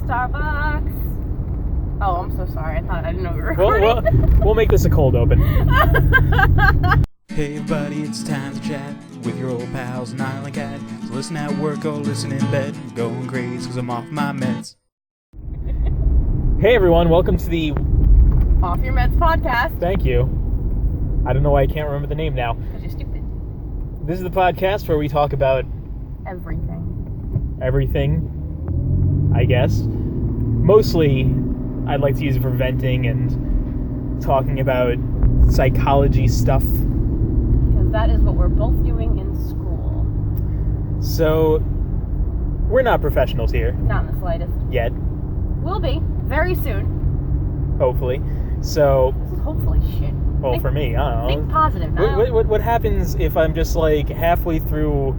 Starbucks. Oh, I'm so sorry. I didn't know we were recording. We'll make this a cold open. Hey everybody, it's time to chat with your old pals, Nile and Cat. So listen at work or listen in bed. I'm going crazy because I'm off my meds. Hey everyone, welcome to the Off Your Meds podcast. Thank you. I don't know why I can't remember the name now. Because you're stupid. This is the podcast where we talk about everything, I guess. Mostly, I'd like to use it for venting and talking about psychology stuff. Because that is what we're both doing in school. So, we're not professionals here. Not in the slightest. Yet. Will be. Very soon. Hopefully. So... This is hopefully shit. Well, for me, I don't know. Think positive now. What happens if I'm just, like, halfway through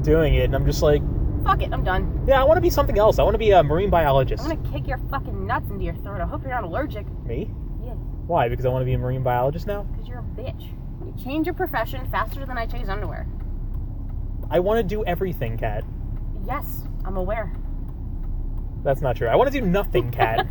doing it, and I'm just like... Fuck it, I'm done. Yeah, I want to be something else. I want to be a marine biologist. I'm gonna kick your fucking nuts into your throat. I hope you're not allergic. Me? Yeah. Why? Because I want to be a marine biologist now? Because you're a bitch. You change your profession faster than I change underwear. I want to do everything, Kat. Yes, I'm aware. That's not true. I want to do nothing, Kat.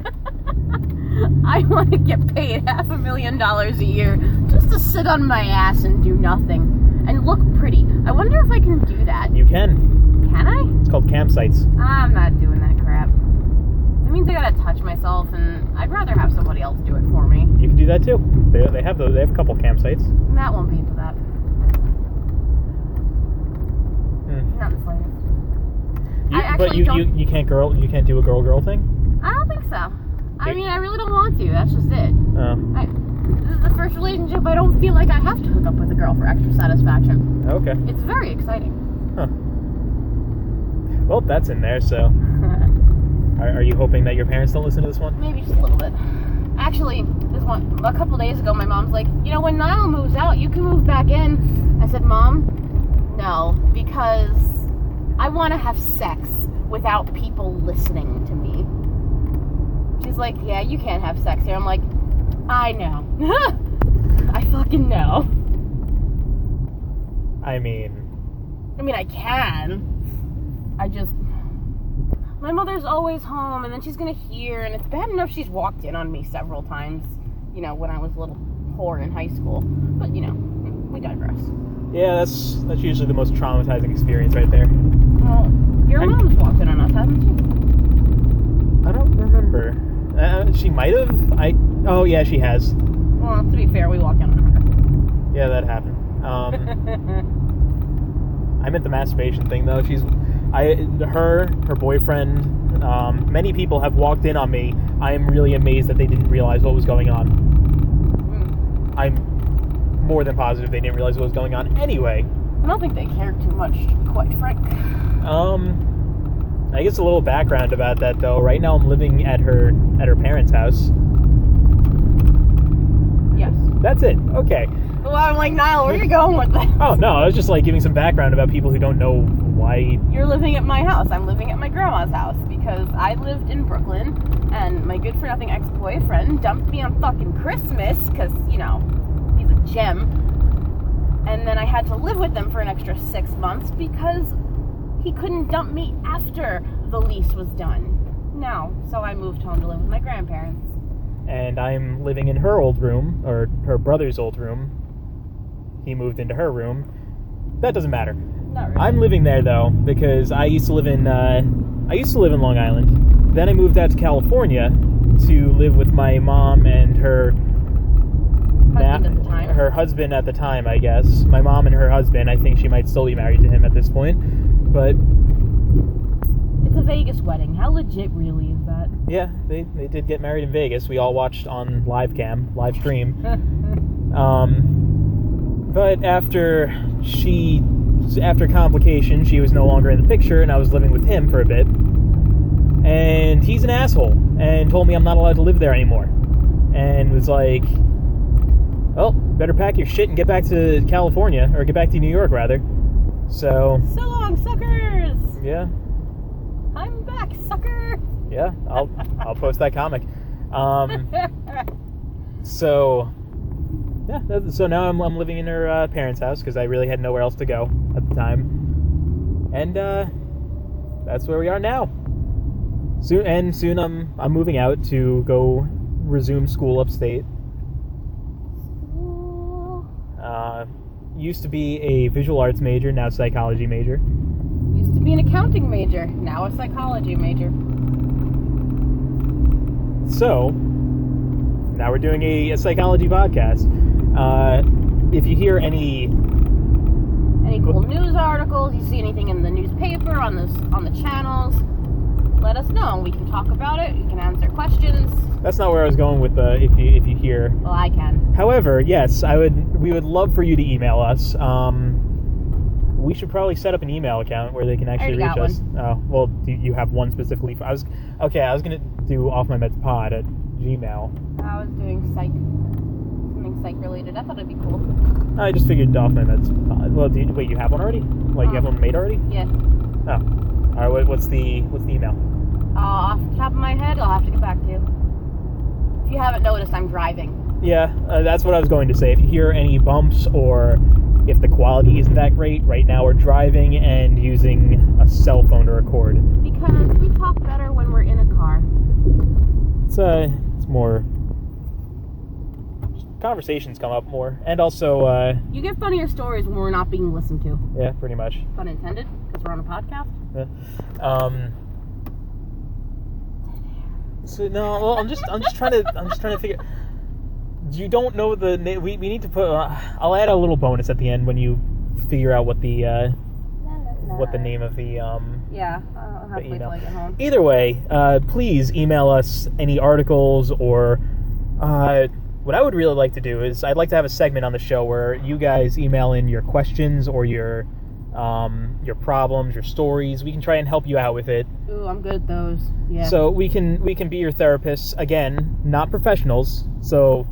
I want to get paid $500,000 a year just to sit on my ass and do nothing. And look pretty. I wonder if I can do that. You can. Can I? It's called campsites. I'm not doing that crap. That means I gotta touch myself, and I'd rather have somebody else do it for me. You can do that too. They have those. They have a couple campsites. Matt won't be into that. Not the slightest. You can't do a girl thing? I don't think so. I mean, I really don't want to. That's just it. Oh. This is the first relationship I don't feel like I have to hook up with a girl for extra satisfaction. Okay. It's very exciting. Huh. Well, that's in there, so... Are you hoping that your parents don't listen to this one? Maybe just a little bit. Actually, a couple days ago, my mom's like, when Niall moves out, you can move back in. I said, Mom, no, because I want to have sex without people listening to me. She's like, yeah, you can't have sex here. I'm like, I know. I fucking know. I mean, I can. My mother's always home, and then she's gonna hear, and it's bad enough she's walked in on me several times, when I was a little whore in high school. But, we digress. yeah, that's usually the most traumatizing experience right there. Well, your mom's walked in on us, hasn't she? I don't remember. She might have. Oh, yeah, she has. Well, to be fair, we walked in on Yeah, that happened. I meant the masturbation thing, though. Her boyfriend, many people have walked in on me. I am really amazed that they didn't realize what was going on. I'm more than positive they didn't realize what was going on anyway. I don't think they cared too much, to be quite frank. I guess a little background about that, though. Right now I'm living at her parents' house. Yes. That's it. Okay. Well, I'm like, Niall, where are you going with this? Oh, no, I was just, giving some background about people who don't know why... You're living at my house. I'm living at my grandma's house because I lived in Brooklyn, and my good-for-nothing ex-boyfriend dumped me on fucking Christmas because, he's a gem. And then I had to live with them for an extra 6 months because he couldn't dump me after the lease was done. No, so I moved home to live with my grandparents. And I'm living in her old room, or her brother's old room. He moved into her room. That doesn't matter. Not really. I'm living there though because I used to live in Long Island. Then I moved out to California to live with my mom and her husband at the time, I guess. My mom and her husband. I think she might still be married to him at this point. But it's a Vegas wedding. How legit really is that? Yeah, they did get married in Vegas. We all watched on live stream. But after complications, she was no longer in the picture, and I was living with him for a bit. And he's an asshole, and told me I'm not allowed to live there anymore. And was like, well, better pack your shit and get back to California, or get back to New York, rather. So long, suckers! Yeah. I'm back, sucker! Yeah, I'll post that comic. So... Yeah, so now I'm living in her parents' house because I really had nowhere else to go at the time. And that's where we are now. Soon I'm moving out to go resume school upstate. Used to be a visual arts major, now psychology major. Used to be an accounting major, now a psychology major. So, now we're doing a psychology podcast. If you hear any cool news articles, you see anything in the newspaper, on the channels, let us know. We can talk about it. We can answer questions. That's not where I was going with the if you hear. Well, I can. However, yes, we would love for you to email us. We should probably set up an email account where they can actually reach us. Oh, well, do you have one specifically? I was gonna do Offmymedspod at Gmail. I was doing something psych related. I thought it'd be cool. I just figured Offmymedspod. Well, wait, you have one already? Like you have one made already? Yeah. Oh. All right. What's the email? Off the top of my head, I'll have to get back to you. If you haven't noticed, I'm driving. Yeah, that's what I was going to say. If you hear any bumps or if the quality isn't that great, right now we're driving and using a cell phone to record. Because we talk better when we're in a car. It's more... conversations come up more. And also... you get funnier stories when we're not being listened to. Yeah, pretty much. Pun intended, because we're on a podcast. Yeah. So no, well, I'm just trying to figure. You don't know the name. We need to put. I'll add a little bonus at the end when you figure out what the name of the Yeah, I'll have to wait till I get home. Either way, please email us any articles or what I would really like to do is I'd like to have a segment on the show where you guys email in your questions or your problems, your stories. We can try and help you out with it. Ooh, I'm good at those. Yeah. So we can be your therapists. Again, not professionals. So,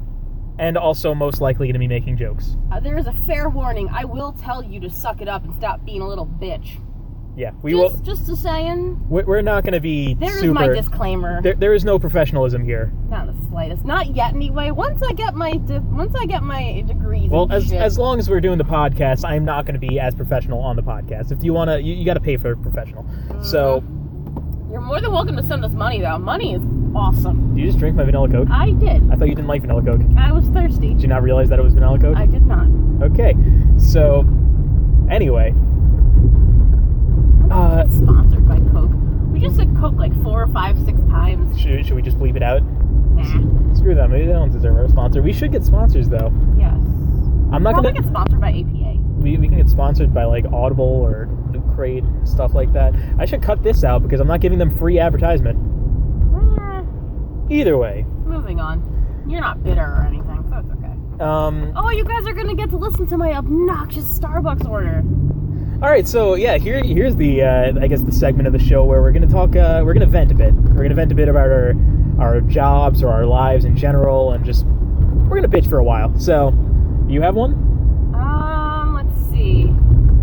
and also most likely going to be making jokes. There is a fair warning. I will tell you to suck it up and stop being a little bitch. Yeah, we will. Just a saying. We're not going to be There's super... my disclaimer. There is no professionalism here. Not the slightest. Not yet, anyway. Once I get my degrees. Well, and shit. as long as we're doing the podcast, I'm not going to be as professional on the podcast. If you want to, you got to pay for a professional. Mm-hmm. So you're more than welcome to send us money, though. Money is awesome. Did you just drink my vanilla Coke? I did. I thought you didn't like vanilla Coke. I was thirsty. Did you not realize that it was vanilla Coke? I did not. Okay. So anyway. Sponsored by Coke. We just said Coke like 4, 5, 6 times. Should we just bleep it out? Nah. Screw them. Maybe they don't deserve our sponsor. We should get sponsors though. Yes. I'm not Probably gonna get sponsored by APA. We can get sponsored by like Audible or Loot Crate, stuff like that. I should cut this out because I'm not giving them free advertisement. Either way. Moving on. You're not bitter or anything, so it's okay. Oh, you guys are gonna get to listen to my obnoxious Starbucks order. All right, so yeah, here's the I guess the segment of the show where we're gonna talk. We're gonna vent a bit. We're gonna vent a bit about our jobs or our lives in general, and just we're gonna bitch for a while. So, you have one? Let's see.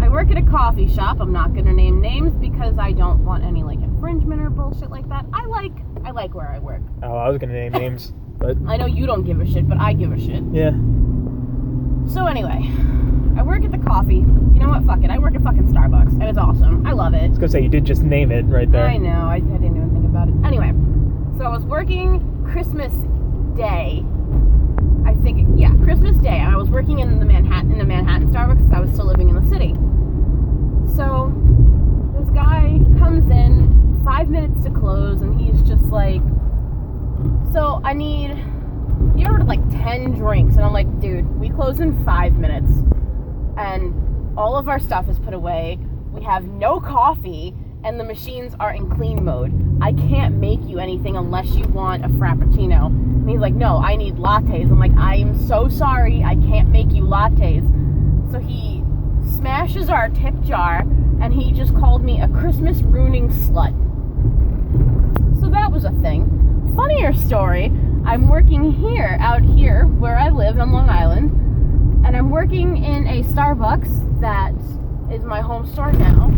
I work at a coffee shop. I'm not gonna name names because I don't want any like infringement or bullshit like that. I like where I work. Oh, I was gonna name names, but I know you don't give a shit, but I give a shit. Yeah. So anyway, I work at the coffee. You know what? Fuck it. I work at fucking Starbucks, and it's awesome. I love it. I was gonna say, you did just name it right there. I know. I didn't even think about it. Anyway, so I was working Christmas Day. I think, yeah, Christmas Day. And I was working in a Manhattan Starbucks because I was still living in the city. So this guy comes in 5 minutes to close, and he's just like, so I need... He ordered like 10 drinks, and I'm like, dude, we close in 5 minutes, and all of our stuff is put away. We have no coffee, and the machines are in clean mode. I can't make you anything unless you want a Frappuccino. And he's like, no, I need lattes. I'm like, I am so sorry, I can't make you lattes. So he smashes our tip jar, and he just called me a Christmas ruining slut. So that was a thing. Funnier story, I'm working out here where I live on Long Island, and I'm working in a Starbucks that is my home store now.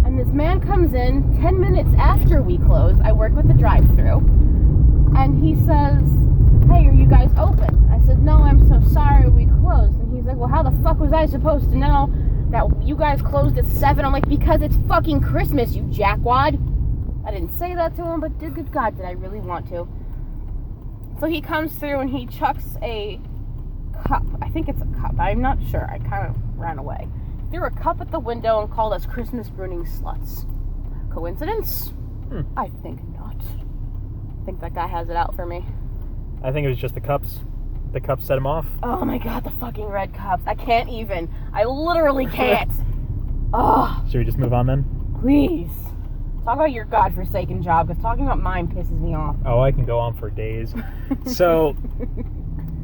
And this man comes in 10 minutes after we close. I work with the drive-thru, and he says, hey, are you guys open? I said, no, I'm so sorry, we closed. And he's like, well, how the fuck was I supposed to know that you guys closed at 7? I'm like, because it's fucking Christmas, you jackwad. I didn't say that to him, but good God, did I really want to. So he comes through and he chucks a cup. I think it's a cup. I'm not sure. I kind of ran away. Threw a cup at the window and called us Christmas ruining sluts. Coincidence? I think not. I think that guy has it out for me. I think it was just the cups. The cups set him off. Oh my God, the fucking red cups. I can't even. I literally can't. Oh. Should we just move on then? Please. Talk about your godforsaken job, because talking about mine pisses me off. Oh, I can go on for days. So,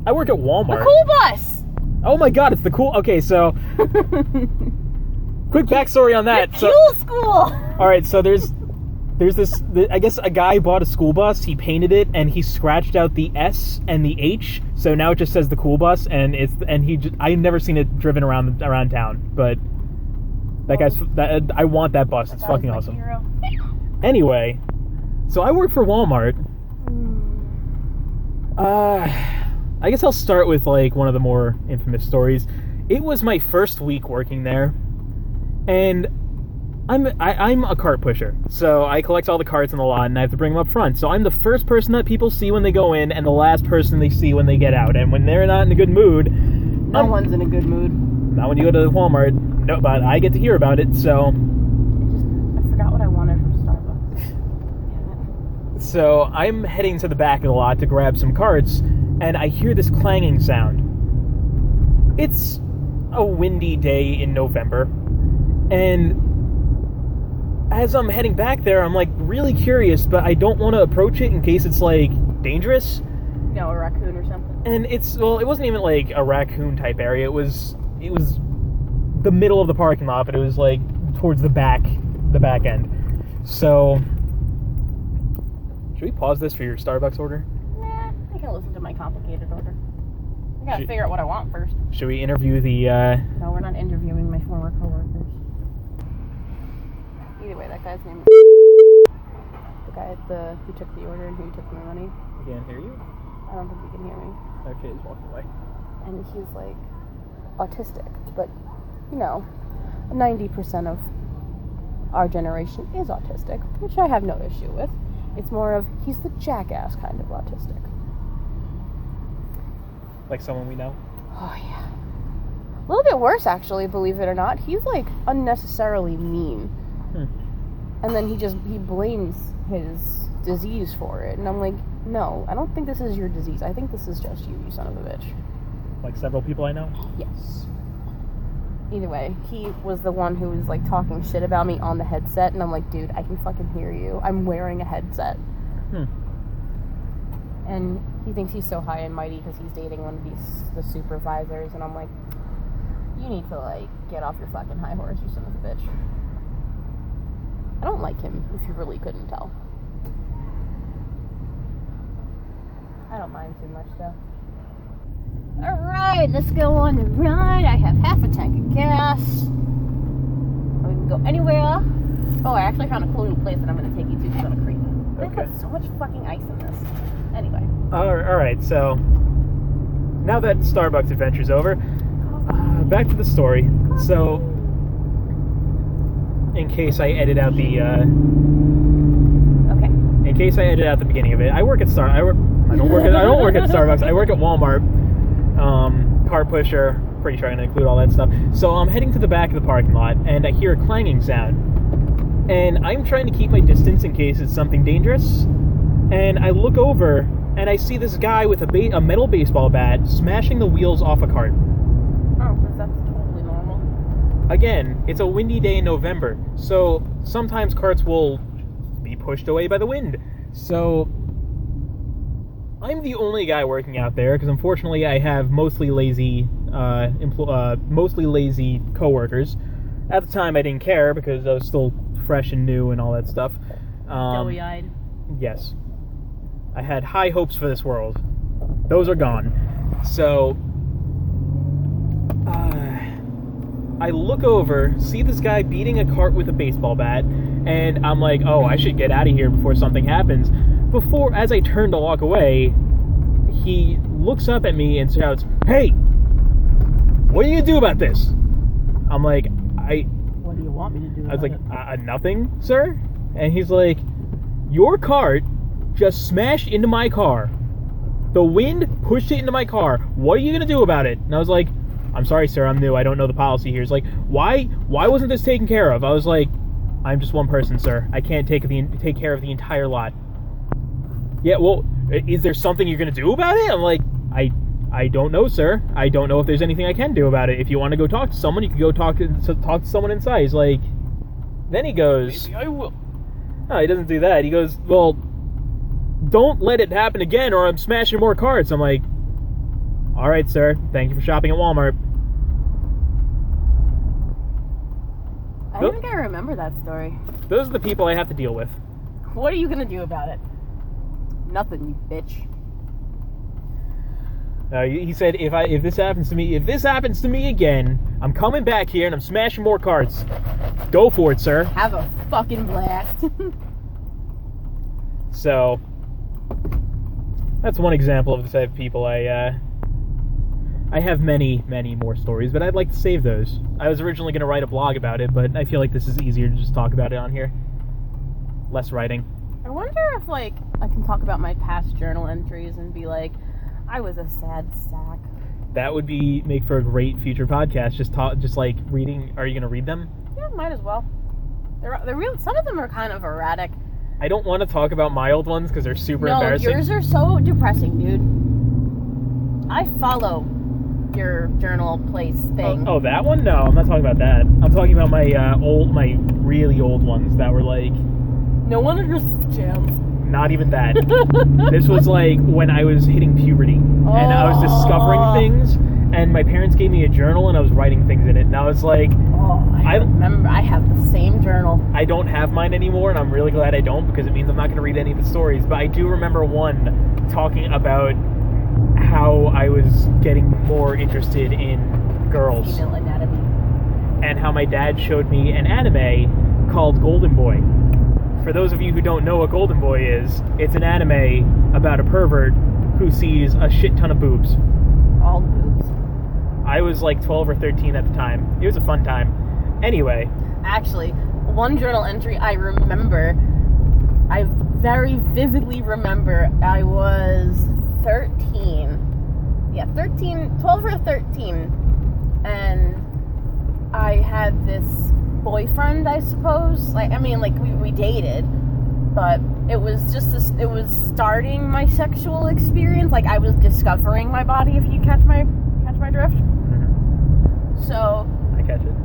I work at Walmart. The cool bus! Oh my God, it's the cool... Okay, so... quick backstory on that. The Fuel School! Alright, so there's this... I guess a guy bought a school bus, he painted it, and he scratched out the S and the H, so now it just says the cool bus, and I've never seen it driven around town, but... That guy's... I want that bus. It's fucking awesome. Hero. Anyway, so I work for Walmart. I guess I'll start with like one of the more infamous stories. It was my first week working there, and I'm a cart pusher. So I collect all the carts in the lot, and I have to bring them up front. So I'm the first person that people see when they go in, and the last person they see when they get out. And when they're not in a good mood, no one's in a good mood. Not when you go to Walmart. No, but I get to hear about it. So. I forgot what I wanted from Starbucks. So I'm heading to the back of the lot to grab some carts, and I hear this clanging sound. It's a windy day in November, and as I'm heading back there, I'm like really curious, but I don't want to approach it in case it's like dangerous. No, a raccoon or something. And it wasn't even like a raccoon type area. It was the middle of the parking lot, but it was like towards the back end. So, should we pause this for your Starbucks order? Nah, I can listen to my complicated order. I gotta figure out what I want first. Should we interview the, No, we're not interviewing my former coworkers. Either way, that guy's name is the guy who took the order and who took my money. I can't hear you? I don't think he can hear me. Okay, he's walking away. And he's like autistic, but 90% of our generation is autistic, which I have no issue with. It's more of he's the jackass kind of autistic. Like someone we know? Oh yeah. A little bit worse actually, believe it or not. He's like unnecessarily mean. And then he blames his disease for it. And I'm like, no, I don't think this is your disease. I think this is just you son of a bitch. Like several people I know? Yes. Either way, he was the one who was like talking shit about me on the headset, and I'm like, dude, I can fucking hear you. I'm wearing a headset. And he thinks he's so high and mighty because he's dating one of the supervisors, and I'm like, you need to like get off your fucking high horse, you son of a bitch. I don't like him, if you really couldn't tell. I don't mind too much though. Alright, let's go on the ride. I have half a tank of gas. We can go anywhere. Oh, I actually found a cool new place that I'm going to take you to. It's on a creek. They put so much fucking ice in this. Anyway. Alright, so now that Starbucks adventure's over, back to the story. So, in case I edit out the, Okay. In case I edit out the beginning of it, I don't work at Starbucks. I work at Walmart. Car pusher, pretty sure I'm going to include all that stuff. So I'm heading to the back of the parking lot, and I hear a clanging sound. And I'm trying to keep my distance in case it's something dangerous. And I look over, and I see this guy with a metal baseball bat smashing the wheels off a cart. Oh, because that's totally normal. Again, it's a windy day in November, so sometimes carts will be pushed away by the wind. So I'm the only guy working out there because unfortunately I have mostly lazy coworkers. At the time I didn't care because I was still fresh and new and all that stuff. Doughy-eyed. Yes. I had high hopes for this world. Those are gone. So I look over, see this guy beating a cart with a baseball bat, and I'm like, oh, I should get out of here before something happens. As I turn to walk away, he looks up at me and shouts, "Hey, what are you gonna do about this?" I'm like, What do you want me to do? I was like, nothing, sir. And he's like, Your cart just smashed into my car. The wind pushed it into my car. What are you going to do about it? And I was like, I'm sorry, sir, I'm new. I don't know the policy here. He's like, why wasn't this taken care of? I was like, I'm just one person, sir. I can't take care of the entire lot. Yeah, well, is there something you're going to do about it? I'm like, I don't know, sir. I don't know if there's anything I can do about it. If you want to go talk to someone, you can go talk to someone inside. He's like, then he goes, Maybe I will. No, he doesn't do that. He goes, well, don't let it happen again or I'm smashing more carts. I'm like, all right, sir. Thank you for shopping at Walmart. I think I remember that story. Those are the people I have to deal with. What are you gonna do about it? Nothing, you bitch. He said, if this happens to me again, I'm coming back here and I'm smashing more carts. Go for it, sir. Have a fucking blast. So, that's one example of the type of people I have many, many more stories, but I'd like to save those. I was originally going to write a blog about it, but I feel like this is easier to just talk about it on here. Less writing. I wonder if, I can talk about my past journal entries and be like, I was a sad sack. That would make for a great future podcast. Just like reading. Are you going to read them? Yeah, might as well. They're real. Some of them are kind of erratic. I don't want to talk about my old ones because they're super embarrassing. Yours are so depressing, dude. I follow your journal place thing. Oh, that one? No, I'm not talking about that. I'm talking about my really old ones that were like... No one understands jams. Not even that. This was like when I was hitting puberty. And I was discovering things, and my parents gave me a journal, and I was writing things in it. And I was like... I remember. I have the same journal. I don't have mine anymore, and I'm really glad I don't, because it means I'm not going to read any of the stories. But I do remember one talking about how I was getting more interested in girls. Female anatomy. And how my dad showed me an anime called Golden Boy. For those of you who don't know what Golden Boy is, it's an anime about a pervert who sees a shit ton of boobs. All boobs. I was like 12 or 13 at the time. It was a fun time. Anyway. Actually, one journal entry I remember, I very vividly remember, I was 13. Yeah, 12 or 13. And I had this boyfriend, I suppose. We dated, but it was just it was starting my sexual experience. I was discovering my body, if you catch my drift. Mm-hmm. So I catch it.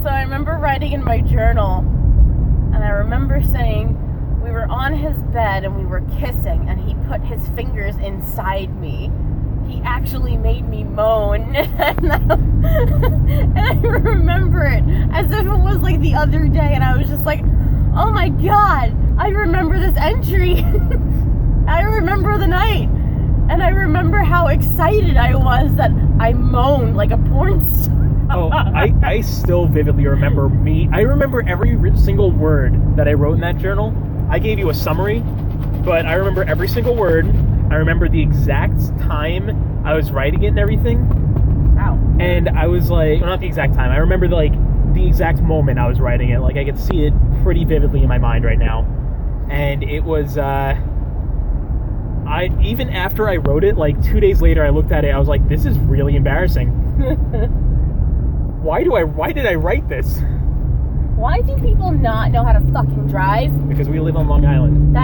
So I remember writing in my journal, and I remember saying we were on his bed and we were kissing, and he put his fingers inside me. He actually made me moan, and I remember it as if it was like the other day, and I was just like, oh my god, I remember this entry. I remember the night, and I remember how excited I was that I moaned like a porn star. Oh, I still vividly remember I remember every single word that I wrote in that journal. I gave you a summary, but I remember every single word. I remember the exact time I was writing it and everything. Wow. And I was like, well, not the exact time. I remember the exact moment I was writing it. I could see it pretty vividly in my mind right now. And it was, even after I wrote it, 2 days later, I looked at it, I was like, this is really embarrassing. Why did I write this? Why do people not know how to fucking drive? Because we live on Long Island.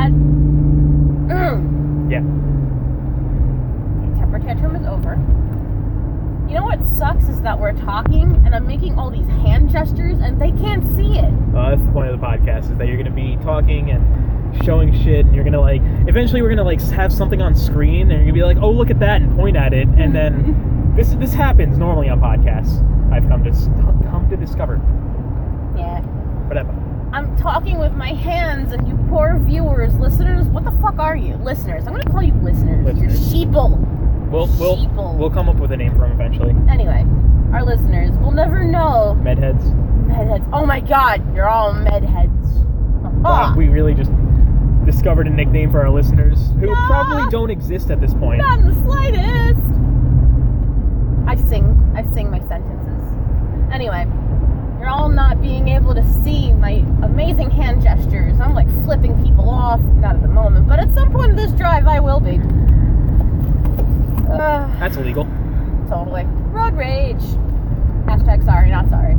Yeah. Temper tantrum is over. You know what sucks is that we're talking and I'm making all these hand gestures and they can't see it. Well, that's the point of the podcast, is that you're going to be talking and showing shit, and you're going to eventually we're going to have something on screen, and you're going to be like, oh, look at that, and point at it, and then this happens normally on podcasts. I've come to discover. Yeah. Whatever. I'm talking with my hands, and you poor viewers, listeners, what the fuck are you? Listeners. I'm going to call you listeners. You're sheeple. We'll come up with a name for them eventually. Anyway, our listeners, we'll never know. Medheads. Oh my god, you're all medheads. Wow, we really just discovered a nickname for our listeners who probably don't exist at this point. Not in the slightest. I sing my sentences. Anyway, you're all not being able to see my amazing hand gestures. flipping people off. Not at the moment, but at some point in this drive, I will be. That's illegal. Totally. Road rage. Hashtag sorry, not sorry.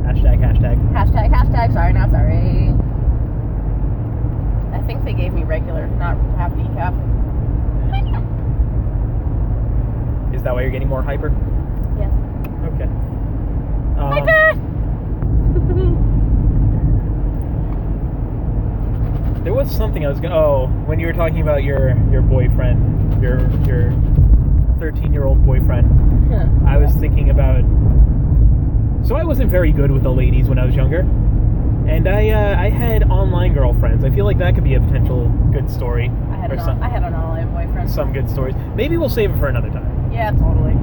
Hashtag. Hashtag sorry, not sorry. I think they gave me regular, not half decaf. Is that why you're getting more hyper? Yes. Okay. Hyper! There was something I was gonna. Oh, when you were talking about your boyfriend, your 13-year-old boyfriend, I was thinking about. So I wasn't very good with the ladies when I was younger, and I had online girlfriends. I feel like that could be a potential good story. I had an online boyfriend. Some good stories. Maybe we'll save it for another time. Yeah, totally.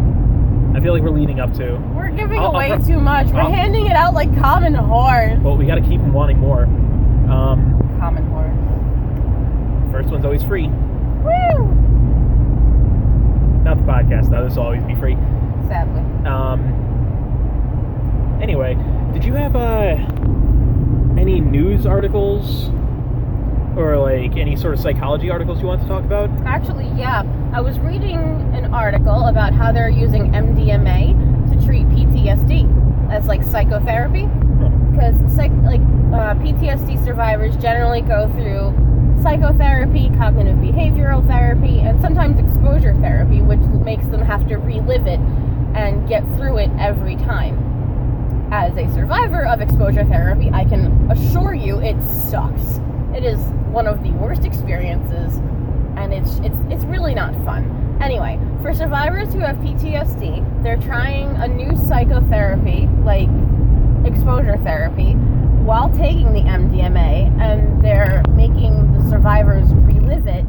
I feel like we're leading up to. We're giving away too much. We're handing it out like common whores. Well, we got to keep them wanting more. Common whores. First one's always free. Woo! Not the podcast though. This will always be free. Sadly. Anyway, did you have any news articles or like any sort of psychology articles you want to talk about? Actually, yeah. I was reading an article about how they're using MDMA to treat PTSD as like psychotherapy. Because PTSD survivors generally go through psychotherapy, cognitive behavioral therapy, and sometimes exposure therapy, which makes them have to relive it and get through it every time. As a survivor of exposure therapy, I can assure you it sucks. It is one of the worst experiences, and it's really not fun. Anyway, for survivors who have PTSD, they're trying a new psychotherapy, like exposure therapy, while taking the MDMA, and they're making the survivors relive it,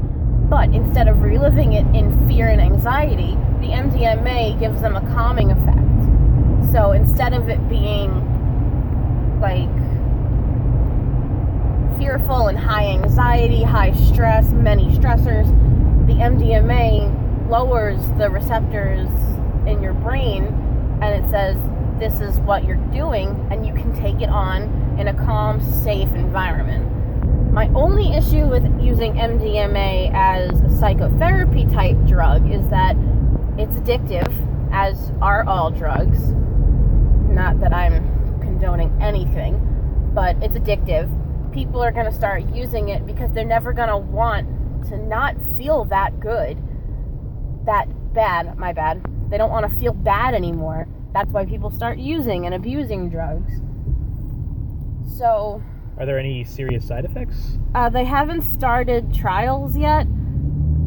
but instead of reliving it in fear and anxiety, the MDMA gives them a calming effect. So instead of it being like fearful and high anxiety, high stress, many stressors, the MDMA lowers the receptors in your brain, and it says this is what you're doing, and you can take it on in a calm, safe environment. My only issue with using MDMA as a psychotherapy type drug is that it's addictive, as are all drugs. Not that I'm condoning anything, but it's addictive. People are going to start using it because they're never going to want to not feel that good. That bad, my bad. They don't want to feel bad anymore. That's why people start using and abusing drugs. So... Are there any serious side effects? They haven't started trials yet.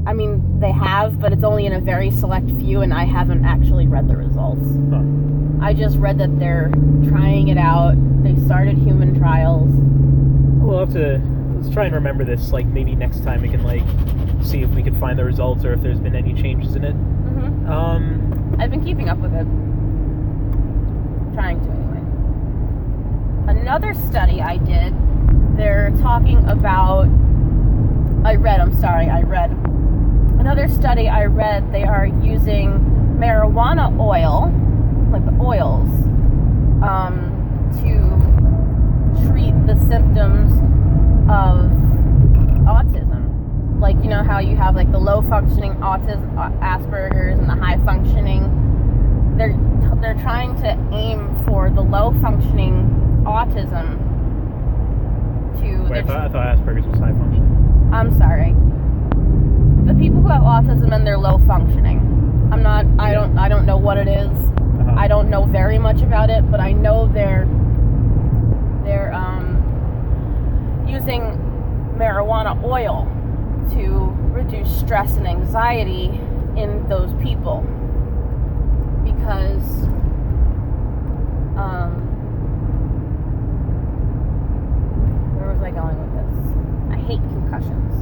I mean, they have, but it's only in a very select few, and I haven't actually read the results. Huh. I just read that they're trying it out. They started human trials. We'll have to... Let's try and remember this, like, maybe next time we can, like, see if we can find the results or if there's been any changes in it. Mm-hmm. I've been keeping up with it. Trying to, anyway. Another study I did, they're talking about... Another study I read, they are using marijuana oil, like the oils, to treat the symptoms of autism. Like, you know how you have like the low functioning autism, Asperger's, and the high functioning. They're trying to aim for the low functioning autism to... Wait, I thought Asperger's was high functioning. I'm sorry. The people who have autism and they're low functioning. I don't know what it is. Uh-huh. I don't know very much about it, but I know they're using marijuana oil to reduce stress and anxiety in those people. Because where was I going with this? I hate concussions.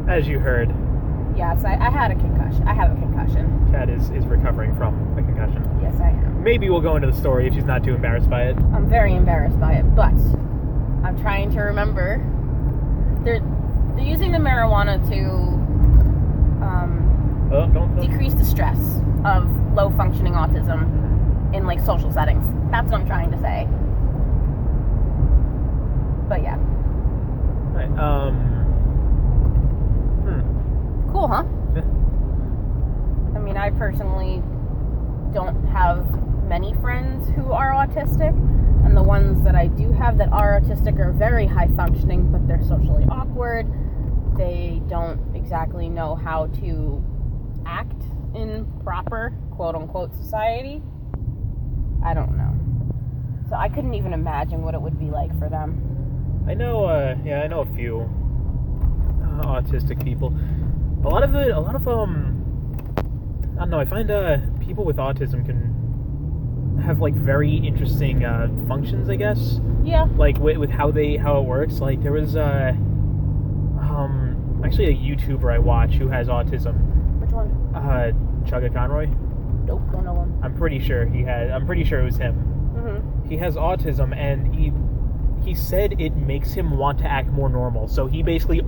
As you heard, Yes, I had a concussion. I have a concussion. Kat is recovering from a concussion. Yes, I am. Maybe we'll go into the story if she's not too embarrassed by it. I'm very embarrassed by it, but I'm trying to remember. They're using the marijuana to Don't. decrease the stress of low functioning autism in like social settings. That's what I'm trying to say. Cool, huh? Yeah. I mean, I personally don't have many friends who are autistic, and the ones that I do have that are autistic are very high functioning, but they're socially awkward. They don't exactly know how to act in proper quote-unquote society. I don't know. So I couldn't even imagine what it would be like for them. I know a few autistic people. A lot of I don't know, I find people with autism can have like very interesting functions, I guess. Yeah. Like with how it works. Like there was actually a YouTuber I watch who has autism. Which one? Chugga Conroy. Nope, don't know one. I'm pretty sure it was him. Mm-hmm. He has autism, and he said it makes him want to act more normal. So he basically He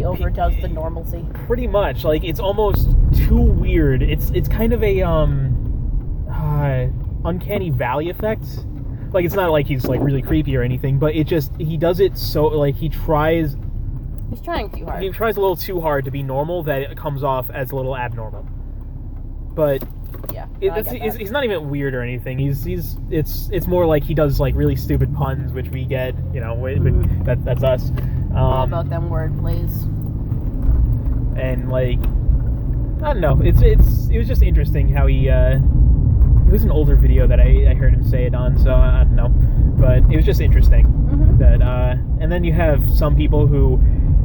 overdoes the normalcy. Pretty much, like it's almost too weird. It's kind of a uncanny valley effect. Like it's not like he's like really creepy or anything, but he does it so like he's trying too hard. He tries a little too hard to be normal that it comes off as a little abnormal. But yeah, he's not even weird or anything. It's more like he does like really stupid puns, which we get, that's us. All about them word plays. And like, I don't know. It was just interesting how he. It was an older video that I heard him say it on, so I don't know. But it was just interesting that. And then you have some people who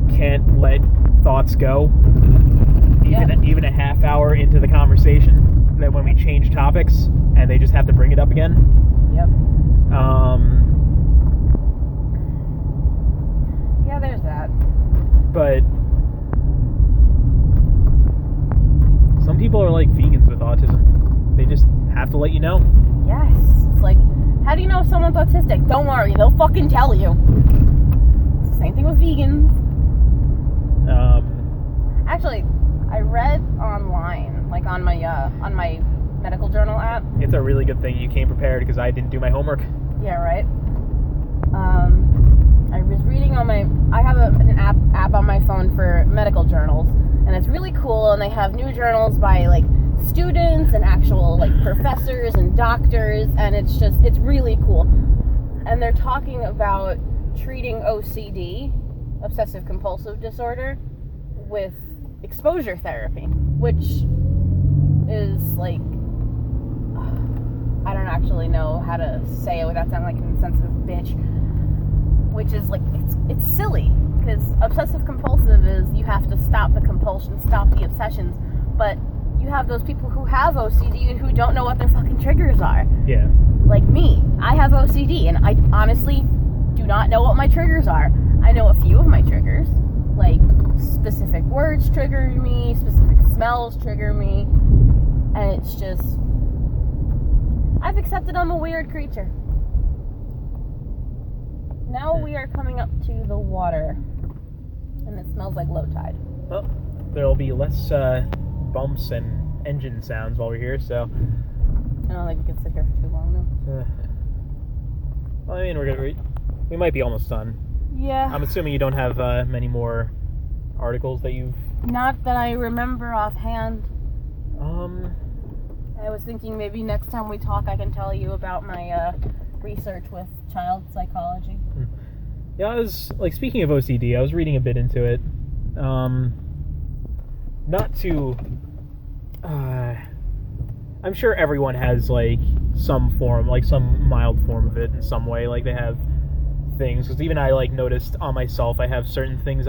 can't let thoughts go, even a half hour into the conversation. That when we change topics, and they just have to bring it up again. Yep. Yeah, there's that. But some people are like vegans with autism. They just have to let you know. Yes. It's like, how do you know if someone's autistic? Don't worry, they'll fucking tell you. It's the same thing with vegans. Actually, I read online, like on my medical journal app. It's a really good thing you came prepared because I didn't do my homework. Yeah, right. I was reading on I have an app on my phone for medical journals, and it's really cool, and they have new journals by like students and actual like professors and doctors, and it's really cool. And they're talking about treating OCD, obsessive compulsive disorder, with exposure therapy, which is like, I don't actually know how to say it without sounding like an insensitive bitch, which is like, it's silly, because obsessive compulsive is you have to stop the compulsion, stop the obsessions, but you have those people who have OCD who don't know what their fucking triggers are. Yeah. Like me, I have OCD, and I honestly do not know what my triggers are. I know a few of my triggers, like specific words trigger me, specific smells trigger me, and it's just, I've accepted I'm a weird creature. Now we are coming up to the water, and it smells like low tide. Well, there'll be less bumps and engine sounds while we're here, so. I don't think we can sit here for too long, though. Well, I mean, we might be almost done. Yeah. I'm assuming you don't have many more articles that you've... Not that I remember offhand. I was thinking maybe next time we talk I can tell you about my research with child psychology. Yeah, I was, like, speaking of OCD, I was reading a bit into it. Not to... I'm sure everyone has, like, some form, like, some mild form of it in some way. Like, they have things. Because even I, like, noticed on myself I have certain things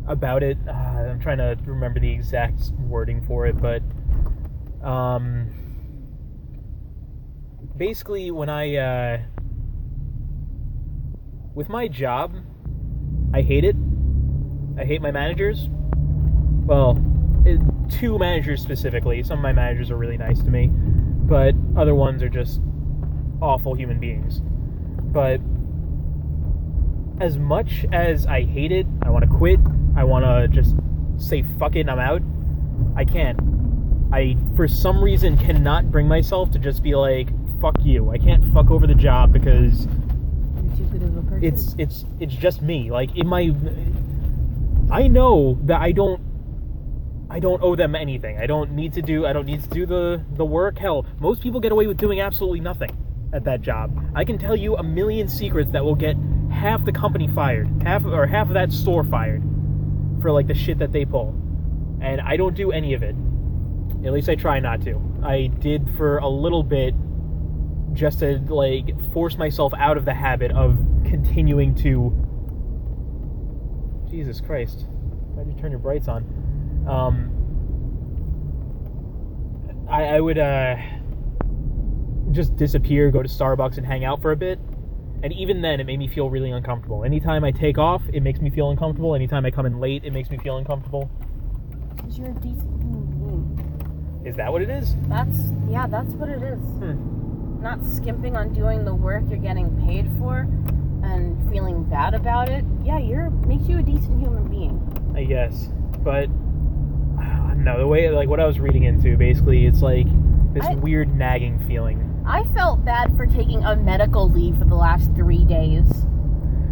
about it. I'm trying to remember the exact wording for it, but... basically, when I, with my job, I hate it. I hate my managers. Well, two managers specifically. Some of my managers are really nice to me, but other ones are just awful human beings. But as much as I hate it, I want to quit, I want to just say fuck it and I'm out, I can't. I, for some reason, cannot bring myself to just be like, fuck you. I can't fuck over the job because too good of a person. It's just me. Like, I know that I don't owe them anything. I don't need to do the work. Hell, most people get away with doing absolutely nothing at that job. I can tell you a million secrets that will get half the company fired, half of that store fired for like the shit that they pull. And I don't do any of it. At least I try not to. I did for a little bit just to like force myself out of the habit of continuing to Jesus Christ. Why'd you turn your brights on? I would just disappear, go to Starbucks and hang out for a bit. And even then, it made me feel really uncomfortable. Anytime I take off, it makes me feel uncomfortable. Anytime I come in late, it makes me feel uncomfortable. Because you're a decent human being. Is that what it is? That's what it is. Not skimping on doing the work you're getting paid for and feeling bad about it. Yeah, makes you a decent human being. I guess. But, no, the way, like, what I was reading into, basically, it's like this weird nagging feeling. I felt bad for taking a medical leave for the last 3 days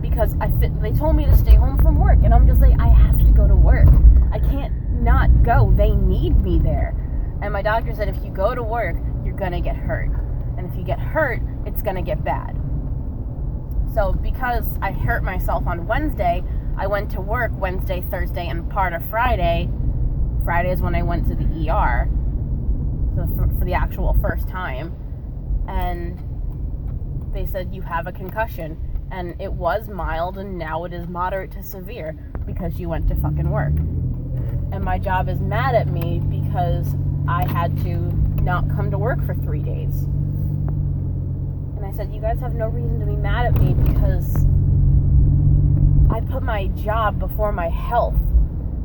because they told me to stay home from work, and I'm just like, I have to go to work. I can't not go. They need me there. And my doctor said if you go to work, you're going to get hurt. And if you get hurt, it's going to get bad. So because I hurt myself on Wednesday, I went to work Wednesday, Thursday, and part of Friday. Friday is when I went to the ER for the actual first time. And they said, you have a concussion. And it was mild, and now it is moderate to severe because you went to fucking work. And my job is mad at me because I had to not come to work for 3 days. And I said, you guys have no reason to be mad at me because I put my job before my health.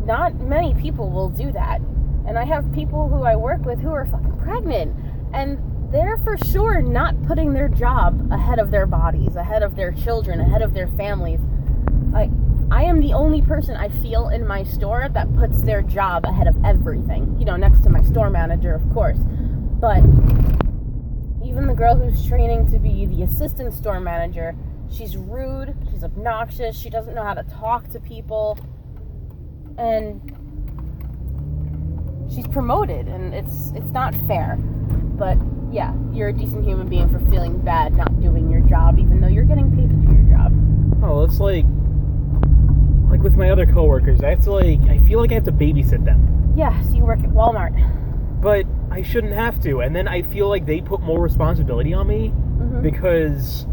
Not many people will do that. And I have people who I work with who are fucking pregnant. And they're for sure not putting their job ahead of their bodies, ahead of their children, ahead of their families. I am the only person I feel in my store that puts their job ahead of everything. You know, next to my store manager, of course. But even the girl who's training to be the assistant store manager, she's rude, she's obnoxious, she doesn't know how to talk to people. And she's promoted, and it's not fair. But yeah, you're a decent human being for feeling bad not doing your job, even though you're getting paid to do your job. Oh, it's like with my other coworkers, I feel like I have to babysit them. Yes, you work at Walmart. But I shouldn't have to, and then I feel like they put more responsibility on me because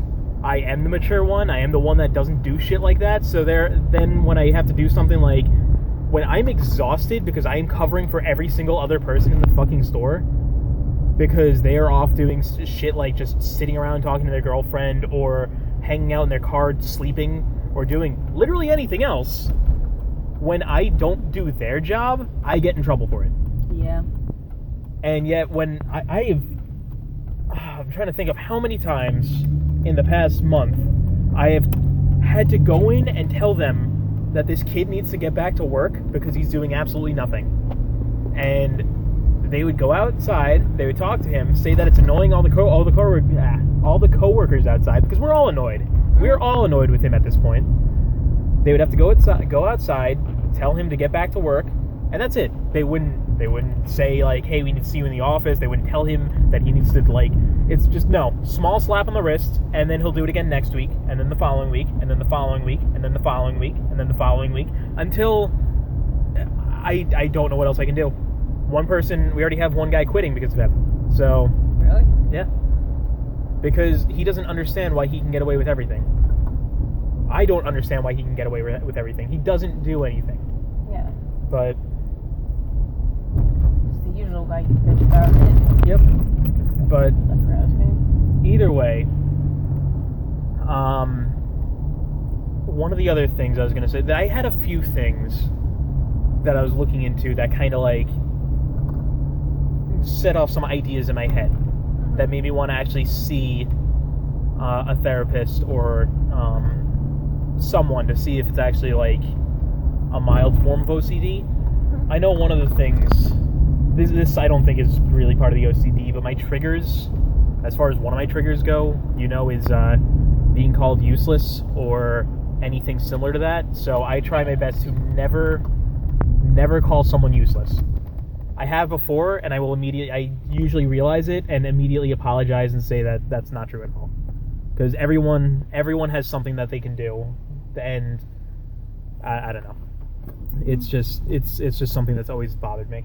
I am the mature one. I am the one that doesn't do shit like that. So then when I have to do something like when I'm exhausted because I am covering for every single other person in the fucking store because they are off doing shit like just sitting around talking to their girlfriend or hanging out in their car sleeping or doing literally anything else, when I don't do their job, I get in trouble for it. Yeah. And yet when I'm trying to think of how many times in the past month I have had to go in and tell them that this kid needs to get back to work because he's doing absolutely nothing. And they would go outside, they would talk to him, say that it's annoying all the coworkers outside, because we're all annoyed. We're all annoyed with him at this point. They would have to go outside, tell him to get back to work, and that's it. They wouldn't say like, hey, we need to see you in the office. They wouldn't tell him that he needs to it's just small slap on the wrist, and then he'll do it again next week, and then the following week, and then the following week, and then the following week, and then the following week, until I don't know what else I can do. We already have one guy quitting because of him. So Really? Yeah. Because he doesn't understand why he can get away with everything. I don't understand why he can get away with everything. He doesn't do anything. Yeah. But It's the usual guy you bitch about it. Yep. But That's what I was saying. either way, one of the other things I was going to say, that I had a few things that I was looking into that kind of set off some ideas in my head that made me want to actually see a therapist or someone to see if it's actually a mild form of OCD. I know one of the things, this I don't think is really part of the OCD, but my triggers, as far as one of my triggers go, is being called useless or anything similar to that. So I try my best to never call someone useless. I have before, and I usually realize it and immediately apologize and say that that's not true at all. Because everyone has something that they can do, and I don't know. It's just something that's always bothered me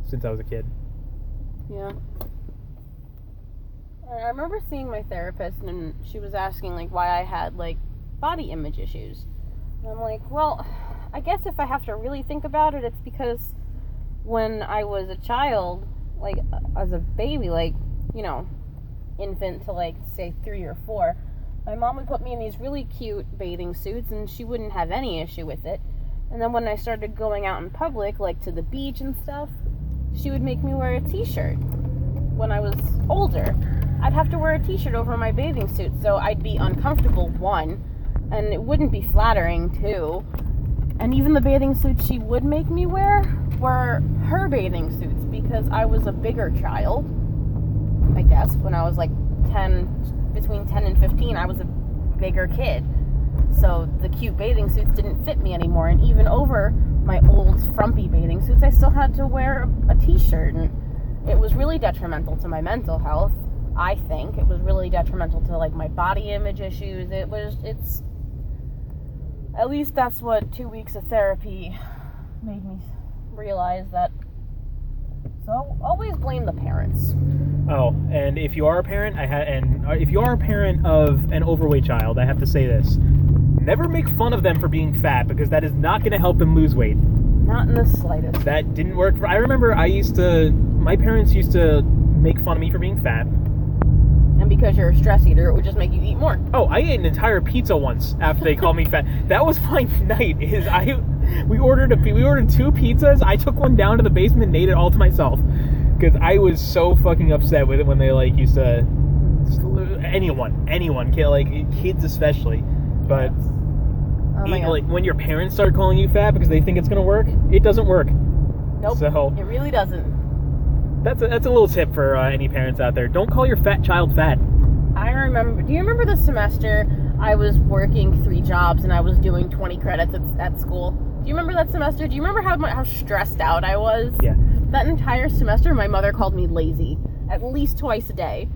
since I was a kid. Yeah. I remember seeing my therapist, and she was asking, like, why I had, like, body image issues. And I'm like, well, I guess if I have to really think about it, it's because when I was a child, like, as a baby, like, you know, infant to, like, say 3 or 4, my mom would put me in these really cute bathing suits, and she wouldn't have any issue with it. And then when I started going out in public, like, to the beach and stuff, she would make me wear a t-shirt. When I was older, I'd have to wear a t-shirt over my bathing suit, so I'd be uncomfortable, 1, and it wouldn't be flattering, 2. And even the bathing suits she would make me wear were her bathing suits, because I was a bigger child, I guess. When I was like between 10 and 15, I was a bigger kid. So the cute bathing suits didn't fit me anymore, and even over my old frumpy bathing suits, I still had to wear a t-shirt, and it was really detrimental to my mental health. I think it was really detrimental to, like, my body image issues. It's at least that's what 2 weeks of therapy made me realize. That, so always blame the parents. Oh, and if you are a parent, if you are a parent of an overweight child, I have to say this: never make fun of them for being fat, because that is not going to help them lose weight. Not in the slightest. That didn't work. I remember my parents used to make fun of me for being fat. And because you're a stress eater, it would just make you eat more. Oh, I ate an entire pizza once after they called me fat. That was my night. We ordered 2 pizzas. I took one down to the basement and ate it all to myself, because I was so fucking upset with it when they, like, used to, anyone, kids especially. But like, when your parents start calling you fat because they think it's gonna work, it doesn't work. Nope. So it really doesn't. That's a little tip for any parents out there. Don't call your fat child fat. Do you remember the semester I was working 3 jobs and I was doing 20 credits at school? Do you remember that semester? Do you remember how stressed out I was? Yeah. That entire semester, my mother called me lazy at least twice a day.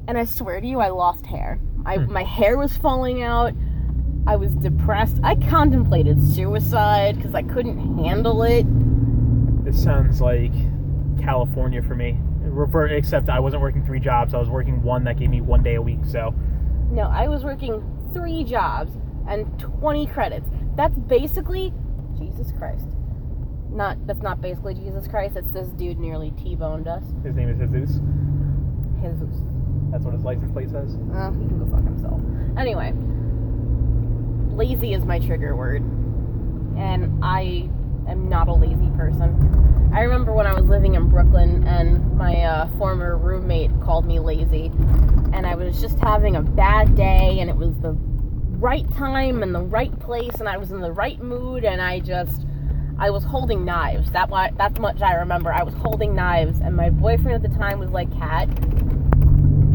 And I swear to you, I lost hair. My hair was falling out. I was depressed. I contemplated suicide because I couldn't handle it. This sounds like California for me, except I wasn't working 3 jobs. I was working 1 that gave me 1 day a week. So no, I was working 3 jobs and 20 credits. That's basically Jesus Christ. That's not basically Jesus Christ. It's this dude nearly T-boned us. His name is Jesus. Jesus. That's what his license plate says. He can go fuck himself. Anyway, lazy is my trigger word, and I am not a lazy person. I remember when I was living in Brooklyn and my former roommate called me lazy, and I was just having a bad day, and it was the right time and the right place, and I was in the right mood, and I was holding knives. That's much I remember. I was holding knives, and my boyfriend at the time was like, "Kat,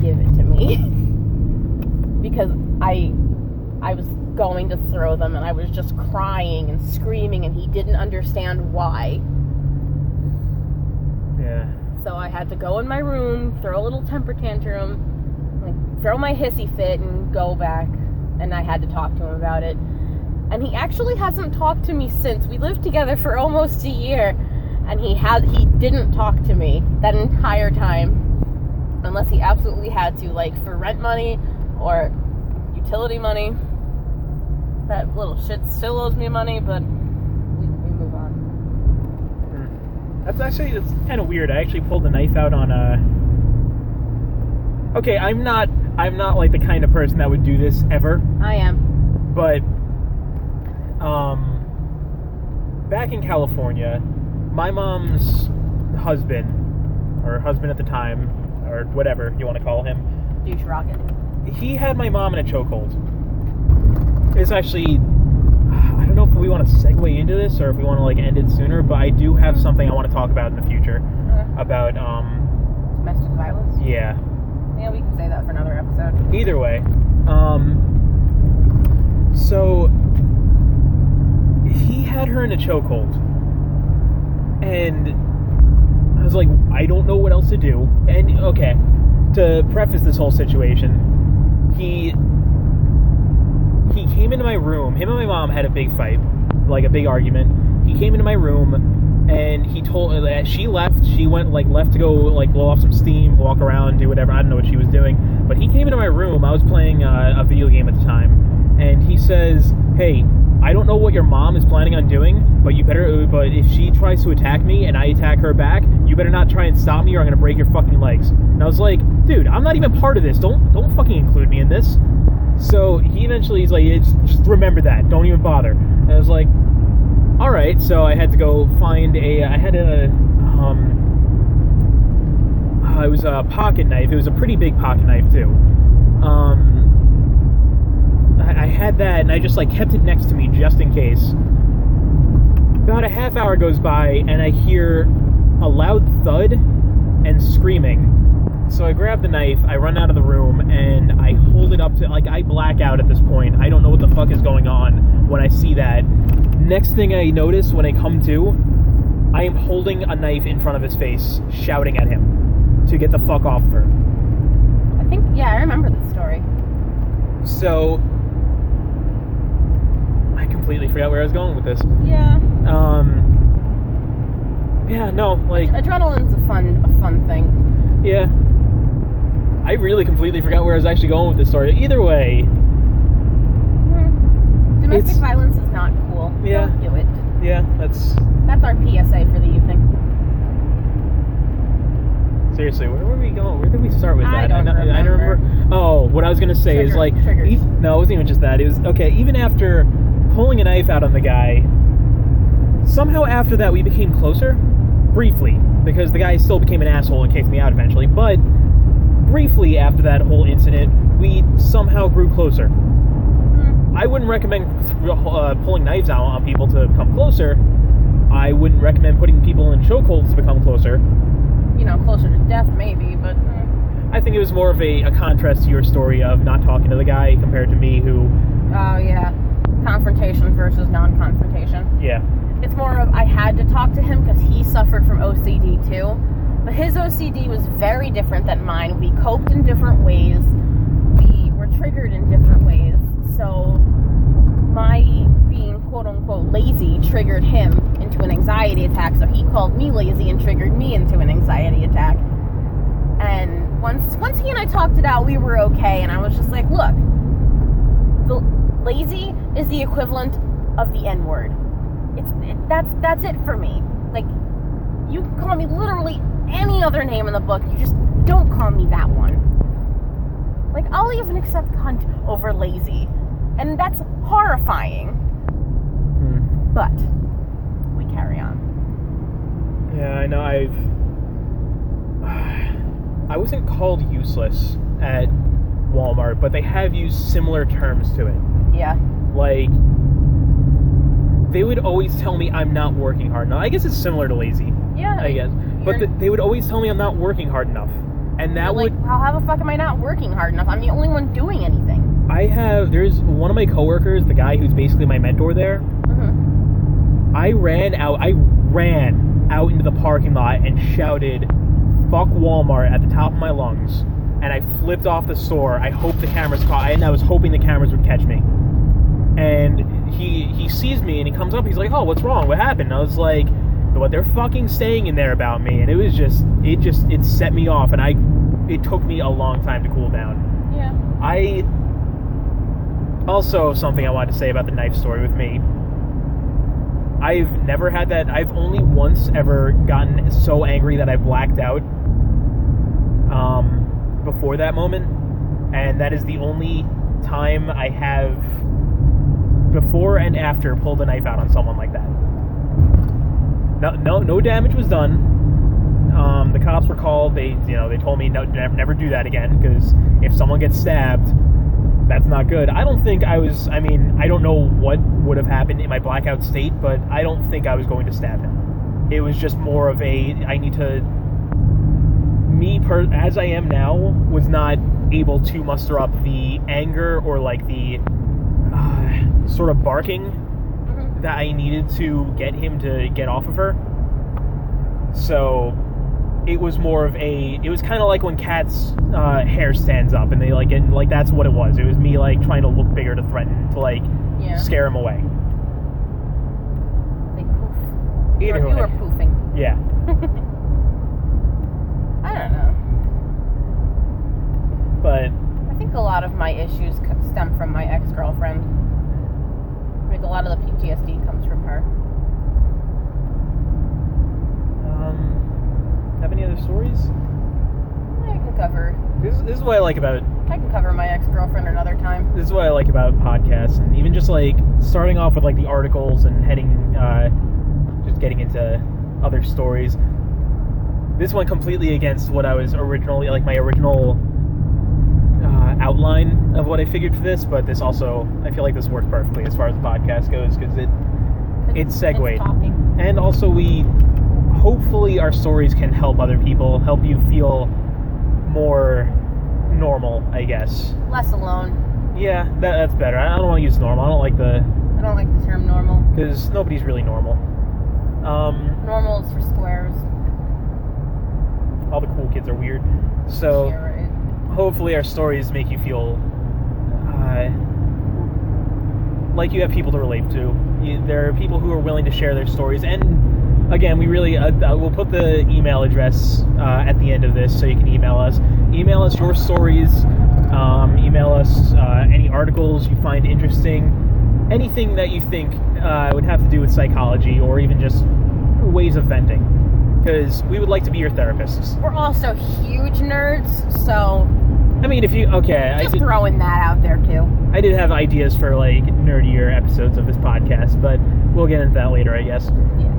give it to me," because I was going to throw them, and I was just crying and screaming, and he didn't understand why. Yeah. So I had to go in my room, throw a little temper tantrum, like throw my hissy fit, and go back. And I had to talk to him about it. And he actually hasn't talked to me since. We lived together for almost a year, and he didn't talk to me that entire time, unless he absolutely had to, like for rent money or utility money. That little shit still owes me money, but we move on. That's kind of weird. I actually pulled a knife out on Okay, I'm not like the kind of person that would do this ever. I am. But back in California, my mom's husband, or husband at the time, or whatever you want to call him, Douche rocket. He had my mom in a chokehold. It's actually, I don't know if we want to segue into this or if we want to like end it sooner, but I do have something I want to talk about in the future about domestic violence. Yeah. Yeah, we can say that for another episode. Either way, So he had her in a chokehold, and I was like, I don't know what else to do. And okay, to preface this whole situation, he came into my room. Him and my mom had a big fight, like a big argument. He came into my room, and he told that she left. She went left to go blow off some steam, walk around, do whatever. I don't know what she was doing, but he came into my room. I was playing a video game at the time. And he says, hey, I don't know what your mom is planning on doing, but if she tries to attack me and I attack her back, you better not try and stop me or I'm going to break your fucking legs. And I was like, dude, I'm not even part of this. Don't fucking include me in this. So he eventually is like, just remember that. Don't even bother. And I was like, all right. So I had to go find it was a pocket knife. It was a pretty big pocket knife too. I had that, and I just kept it next to me just in case. About a half hour goes by, and I hear a loud thud and screaming. So I grab the knife, I run out of the room, and I hold it up to, I black out at this point. I don't know what the fuck is going on when I see that. Next thing I notice when I come to, I am holding a knife in front of his face, shouting at him to get the fuck off of her. I remember this story. So I completely forgot where I was going with this. Yeah. Yeah, no, adrenaline's a fun thing. Yeah. I really completely forgot where I was actually going with this story. Either way. Domestic violence is not cool. Yeah. Don't do it. Yeah, that's our PSA for the evening. Seriously, where were we going? Where did we start with that? I don't remember. Oh, what I was going to say is triggers. No, it wasn't even just that. It was, okay, even after pulling a knife out on the guy, somehow after that we became closer, briefly, because the guy still became an asshole and kicked me out eventually, but briefly after that whole incident, we somehow grew closer. I wouldn't recommend pulling knives out on people to come closer. I wouldn't recommend putting people in chokeholds to become closer. Closer to death maybe, but... I think it was more of a contrast to your story of not talking to the guy compared to me who... Oh, yeah. Confrontation versus non-confrontation. Yeah. It's more of I had to talk to him because he suffered from OCD too. But his OCD was very different than mine. We coped in different ways. We were triggered in different ways. So my being quote-unquote lazy triggered him into an anxiety attack. So he called me lazy and triggered me into an anxiety attack. And once he and I talked it out, we were okay. And I was just like, look, the lazy is the equivalent of the N-word. That's it for me. You can call me literally any other name in the book. You just don't call me that one. I'll even accept cunt over lazy. And that's horrifying. But we carry on. Yeah, I know. I wasn't called useless at Walmart, but they have used similar terms to it. Yeah. They would always tell me I'm not working hard enough. I guess it's similar to lazy. Yeah. I guess. But they would always tell me I'm not working hard enough. And that would... how the fuck am I not working hard enough? I'm the only one doing anything. There's one of my coworkers, the guy who's basically my mentor there. Mm-hmm. I ran out into the parking lot and shouted, fuck Walmart at the top of my lungs. And I flipped off the store. I hope the cameras caught, and I was hoping the cameras would catch me. And he sees me and he comes up, he's like, oh, what's wrong? What happened? And I was like, what they're fucking saying in there about me. And it set me off, and it took me a long time to cool down. Yeah. Also, something I wanted to say about the knife story with me. I've never had that. I've only once ever gotten so angry that I blacked out before that moment. And that is the only time I have, before and after, pulled a knife out on someone like that. No damage was done. The cops were called. They told me never do that again, because if someone gets stabbed, that's not good. I don't know what would have happened in my blackout state, but I don't think I was going to stab him. It was just more of as I am now, was not able to muster up the anger or like the sort of barking that I needed to get him to get off of her. So it was more of it was kind of like when cats' hair stands up and they like, and like that's what it was. It was me like trying to look bigger to threaten, to like scare him away. They poof. You were poofing. Yeah. I don't know. But I think a lot of my issues stem from my ex-girlfriend. Like a lot of the PTSD comes from her. Have any other stories? I can cover. This is what I like about. I can cover my ex-girlfriend another time. This is what I like about podcasts, and even just like starting off with like the articles and heading, just getting into other stories. This one completely against what I was originally, like my original outline of what I figured for this, but this also, I feel like this works perfectly as far as the podcast goes, because it's segued. It's talking. And also hopefully our stories can help other people, help you feel more normal, I guess. Less alone. Yeah, that's better. I don't want to use normal. I don't like the term normal. Because nobody's really normal. Normal is for squares. All the cool kids are weird. So Yeah, right. Hopefully our stories make you feel like you have people to relate to. There are people who are willing to share their stories, and again, we really we'll put the email address at the end of this so you can email us. Email us your stories. Email us any articles you find interesting, anything that you think would have to do with psychology or even just ways of venting, because we would like to be your therapists. We're also huge nerds, so I mean, if you just throwing that out there too. I did have ideas for like nerdier episodes of this podcast, but we'll get into that later, I guess. Yeah.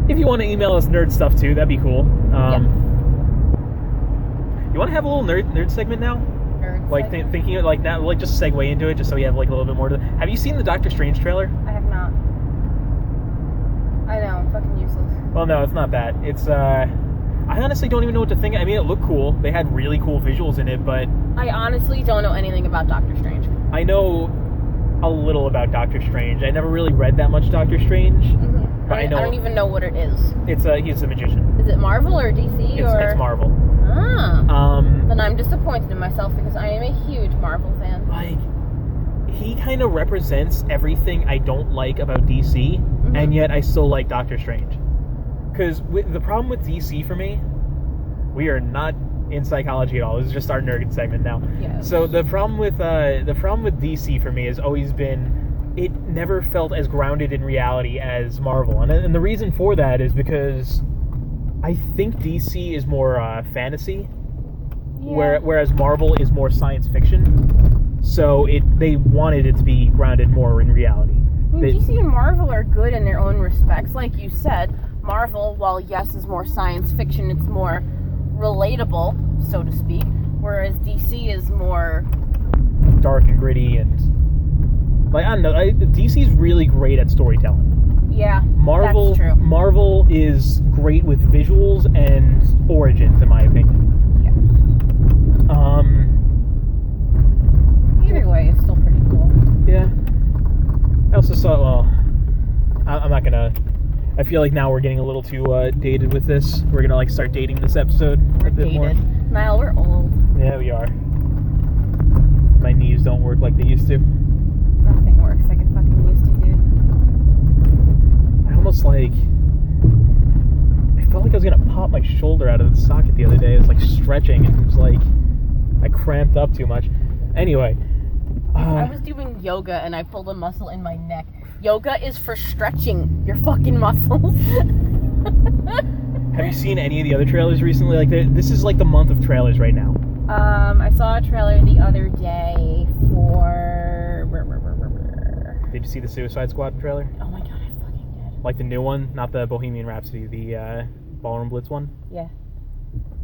If you want to email us nerd stuff too, that'd be cool. You want to have a little nerd segment now? Like thinking it like that, like just segue into it, just so we have like a little bit more to. Have you seen the Doctor Strange trailer? I have not. I know, I'm fucking useless. Well, no, it's not that. It's I honestly don't even know what to think. I mean, it looked cool. They had really cool visuals in it, but I honestly don't know anything about Doctor Strange. I know a little about Doctor Strange. I never really read that much Doctor Strange, but I know. I don't even know what it is. He's a magician. Is it Marvel or DC It's Marvel. Ah. Then I'm disappointed in myself because I am a huge Marvel fan. Like, he kind of represents everything I don't like about DC, and yet I still like Doctor Strange. Because the problem with DC for me, we are not in psychology at all. This is just our nerd segment now. Yes. So the problem with DC for me has always been it never felt as grounded in reality as Marvel, and the reason for that is because I think DC is more fantasy, whereas Marvel is more science fiction. So they wanted it to be grounded more in reality. I mean, DC and Marvel are good in their own respects. Like you said, Marvel, while yes is more science fiction, it's more relatable, so to speak, whereas DC is more dark and gritty, and like I don't know, DC's really great at storytelling. Yeah, Marvel, that's true. Marvel is great with visuals and origins, in my opinion. Yeah. Either way, it's still pretty cool. Yeah. I also saw. Well, I'm not gonna. I feel like now we're getting a little too dated with this. We're gonna like start dating this episode a bit more. Niall, we're old. Yeah, we are. My knees don't work like they used to. Nothing works like it fucking used to, dude. I almost like. I felt like I was gonna pop my shoulder out of the socket the other day. It was like stretching, and it was like I cramped up too much. Anyway. I was doing yoga and I pulled a muscle in my neck. Yoga is for stretching your fucking muscles. Have you seen any of the other trailers recently? Like, this is like the month of trailers right now. I saw a trailer the other day for... Did you see the Suicide Squad trailer? Oh my god, I fucking did. Like the new one? Not the Bohemian Rhapsody, the Ballroom Blitz one? Yeah.